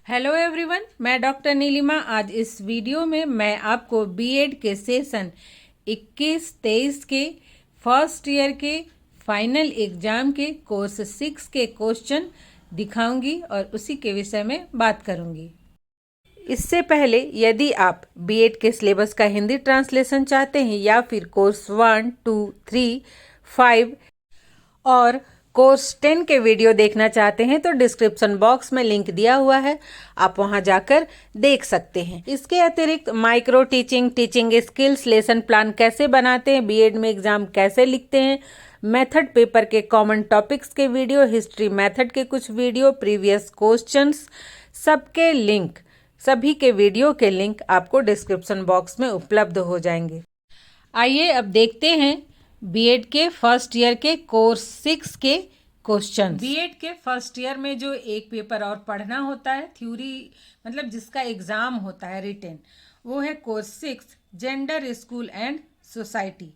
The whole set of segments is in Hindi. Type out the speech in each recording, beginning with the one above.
हेलो एवरीवन, मैं डॉक्टर नीलिमा। आज इस वीडियो में मैं आपको बीएड के सेशन 21-23 के फर्स्ट ईयर के फाइनल एग्जाम के कोर्स 6 के क्वेश्चन दिखाऊंगी और उसी के विषय में बात करूंगी। इससे पहले यदि आप बीएड के सिलेबस का हिंदी ट्रांसलेशन चाहते हैं या फिर कोर्स 1, 2, 3, 5 और कोर्स 10 के वीडियो देखना चाहते हैं तो डिस्क्रिप्शन बॉक्स में लिंक दिया हुआ है, आप वहां जाकर देख सकते हैं। इसके अतिरिक्त micro teaching, teaching skills, lesson plan कैसे बनाते हैं, बीएड में एग्जाम कैसे लिखते हैं, मेथड पेपर के कॉमन टॉपिक्स के वीडियो, हिस्ट्री मेथड के कुछ वीडियो, प्रीवियस क्वेश्चंस, सबके लिंक, सभी के वीडियो के लिंक आपको डिस्क्रिप्शन बॉक्स में उपलब्ध हो जाएंगे। आइए अब देखते हैं बीएड के फर्स्ट ईयर के कोर्स 6 के क्वेश्चन। बीएड के फर्स्ट ईयर में जो एक पेपर और पढ़ना होता है, थ्योरी मतलब जिसका एग्जाम होता है रिटन, वो है course 6 gender, school and society.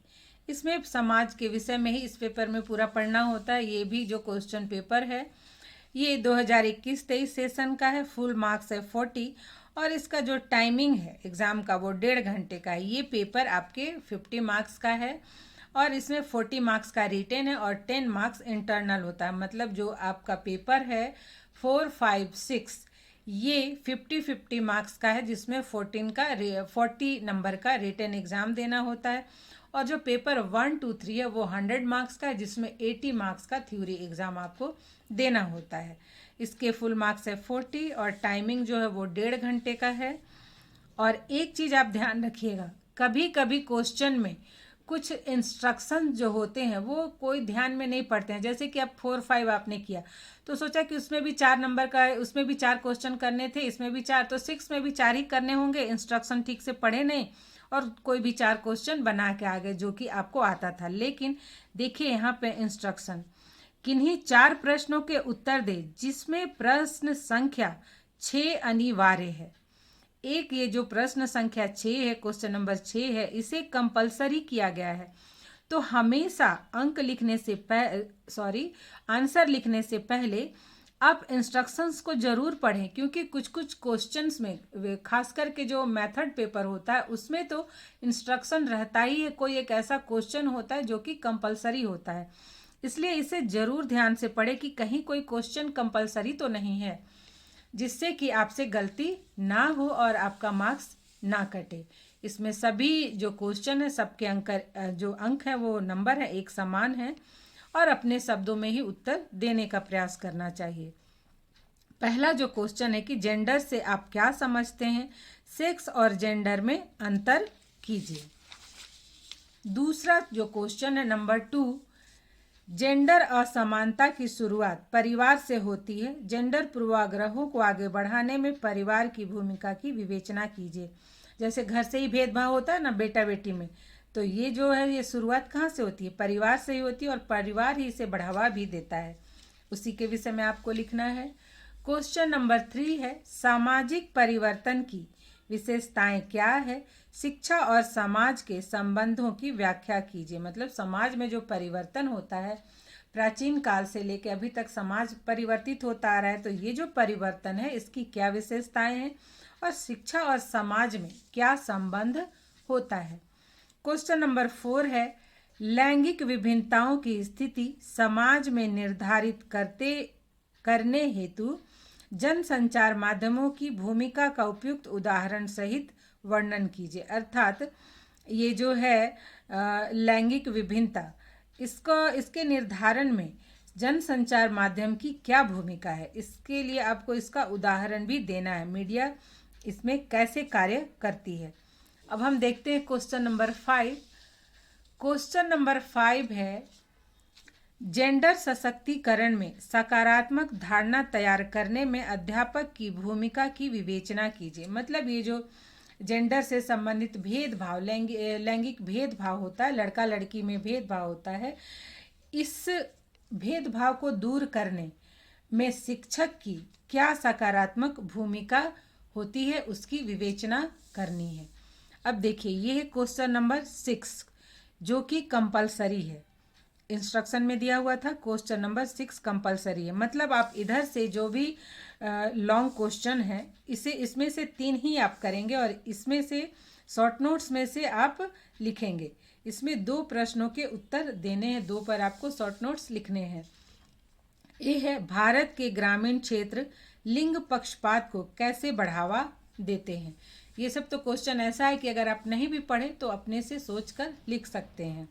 इसमें समाज के विषय में ही इस पेपर में पूरा पढ़ना होता है। ये भी जो क्वेश्चन पेपर है ये 2021-23 सेशन का है। फुल मार्क्स है 40 और इसका जो टाइमिंग है एग्ज़ाम का वो 1.5 घंटे का है। ये पेपर आपके 50 मार्क्स का है और इसमें 40 मार्क्स का रिटेन है और 10 मार्क्स इंटरनल होता है। मतलब जो आपका पेपर है 4, 5, 6 ये 50-50 मार्क्स का है, जिसमें 40 नंबर का रिटेन एग्ज़ाम देना होता है। और जो पेपर 1, 2, 3 है वो 100 मार्क्स का है, जिसमें 80 मार्क्स का थ्योरी एग्ज़ाम आपको देना होता है। इसके फुल मार्क्स है 40 और टाइमिंग जो है वो 1.5 घंटे का है। और एक चीज़ आप ध्यान रखिएगा, कभी कभी क्वेश्चन में कुछ इंस्ट्रक्शन जो होते हैं वो कोई ध्यान में नहीं पड़ते हैं। जैसे कि आप 4, 5 आपने किया तो सोचा कि उसमें भी 4 नंबर का है, उसमें भी 4 क्वेश्चन करने थे, इसमें भी 4, तो 6 में भी 4 ही करने होंगे। इंस्ट्रक्शन ठीक से पढ़े नहीं और कोई भी 4 क्वेश्चन बना के आ गए जो कि आपको आता था। लेकिन देखिए यहाँ पे इंस्ट्रक्शन, किन्हीं 4 प्रश्नों के उत्तर दे जिसमें प्रश्न संख्या 6 अनिवार्य है। एक ये जो प्रश्न संख्या 6 है, क्वेश्चन नंबर 6 है, इसे कंपलसरी किया गया है। तो हमेशा आंसर लिखने से पहले आप इंस्ट्रक्शंस को जरूर पढ़ें, क्योंकि कुछ कुछ क्वेश्चंस में खास करके जो मेथड पेपर होता है उसमें तो इंस्ट्रक्शन रहता ही है। कोई एक ऐसा क्वेश्चन होता है जो कि कंपलसरी होता है, इसलिए इसे जरूर ध्यान से पढ़ें कि कहीं कोई क्वेश्चन कंपलसरी तो नहीं है, जिससे कि आपसे गलती ना हो और आपका मार्क्स ना कटे। इसमें सभी जो क्वेश्चन है सबके जो अंक है वो नंबर है एक समान है और अपने शब्दों में ही उत्तर देने का प्रयास करना चाहिए। पहला जो क्वेश्चन है कि जेंडर से आप क्या समझते हैं, सेक्स और जेंडर में अंतर कीजिए। दूसरा जो क्वेश्चन है नंबर 2, जेंडर असमानता की शुरुआत परिवार से होती है, जेंडर पूर्वाग्रहों को आगे बढ़ाने में परिवार की भूमिका की विवेचना कीजिए। जैसे घर से ही भेदभाव होता है ना बेटा बेटी में, तो ये जो है ये शुरुआत कहाँ से होती है, परिवार से ही होती है और परिवार ही इसे बढ़ावा भी देता है। उसी के विषय में आपको लिखना है। क्वेश्चन नंबर 3 है, सामाजिक परिवर्तन की विशेषताएं क्या है, शिक्षा और समाज के संबंधों की व्याख्या कीजिए। मतलब समाज में जो परिवर्तन होता है, प्राचीन काल से लेकर अभी तक समाज परिवर्तित होता आ रहा है, तो ये जो परिवर्तन है इसकी क्या विशेषताएं हैं और शिक्षा और समाज में क्या संबंध होता है। क्वेश्चन नंबर 4 है, लैंगिक विभिन्नताओं की स्थिति समाज में निर्धारित करने हेतु जनसंचार माध्यमों की भूमिका का उपयुक्त उदाहरण सहित वर्णन कीजिए। अर्थात ये जो है लैंगिक विभिन्नता, इसके निर्धारण में जनसंचार माध्यम की क्या भूमिका है, इसके लिए आपको इसका उदाहरण भी देना है। मीडिया इसमें कैसे कार्य करती है। अब हम देखते हैं क्वेश्चन नंबर 5। क्वेश्चन नंबर 5 है, जेंडर सशक्तिकरण में सकारात्मक धारणा तैयार करने में अध्यापक की भूमिका की विवेचना कीजिए। मतलब ये जो जेंडर से संबंधित भेदभाव, लैंगिक भेदभाव होता है, लड़का लड़की में भेदभाव होता है, इस भेदभाव को दूर करने में शिक्षक की क्या सकारात्मक भूमिका होती है उसकी विवेचना करनी है। अब देखिए ये है क्वेश्चन नंबर 6 जो कि कंपलसरी है, इंस्ट्रक्शन में दिया हुआ था। क्वेश्चन नंबर 6 कंपलसरी है, मतलब आप इधर से जो भी लॉन्ग क्वेश्चन है, इसमें से 3 ही आप करेंगे और इसमें से शॉर्ट नोट्स में से आप लिखेंगे। इसमें 2 प्रश्नों के उत्तर देने हैं, 2 पर आपको शॉर्ट नोट्स लिखने हैं। ये है, भारत के ग्रामीण क्षेत्र लिंग पक्षपात को कैसे बढ़ावा देते हैं। ये सब तो क्वेश्चन ऐसा है कि अगर आप नहीं भी पढ़े तो अपने से सोचकर लिख सकते हैं।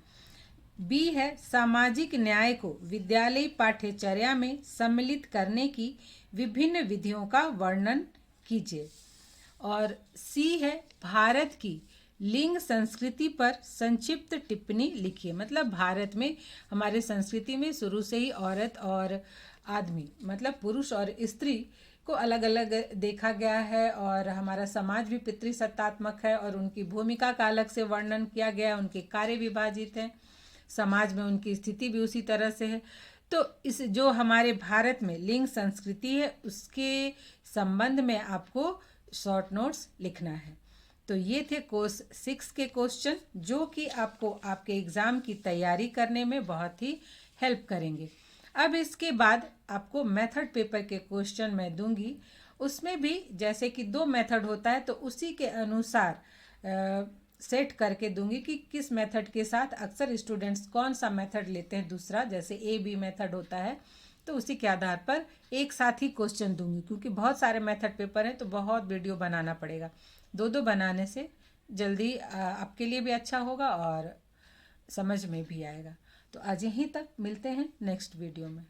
बी है, सामाजिक न्याय को विद्यालय पाठ्यचर्या में सम्मिलित करने की विभिन्न विधियों का वर्णन कीजिए। और सी है, भारत की लिंग संस्कृति पर संक्षिप्त टिप्पणी लिखिए। मतलब भारत में हमारे संस्कृति में शुरू से ही औरत और आदमी मतलब पुरुष और स्त्री को अलग अलग देखा गया है और हमारा समाज भी पितृसत्तात्मक है और उनकी भूमिका का अलग से वर्णन किया गया है, उनके कार्य विभाजित हैं, समाज में उनकी स्थिति भी उसी तरह से है। तो इस जो हमारे भारत में लिंग संस्कृति है उसके संबंध में आपको शॉर्ट नोट्स लिखना है। तो ये थे कोर्स 6 के क्वेश्चन जो कि आपको आपके एग्ज़ाम की तैयारी करने में बहुत ही हेल्प करेंगे। अब इसके बाद आपको मेथड पेपर के क्वेश्चन मैं दूंगी, उसमें भी जैसे कि 2 मेथड होता है तो उसी के अनुसार सेट करके दूंगी कि किस मेथड के साथ अक्सर स्टूडेंट्स कौन सा मेथड लेते हैं। दूसरा जैसे AB मेथड होता है तो उसी के आधार पर एक साथ ही क्वेश्चन दूंगी, क्योंकि बहुत सारे मेथड पेपर हैं तो बहुत वीडियो बनाना पड़ेगा। 2-2 बनाने से जल्दी आपके लिए भी अच्छा होगा और समझ में भी आएगा। तो आज यहीं तक, मिलते हैं नेक्स्ट वीडियो में।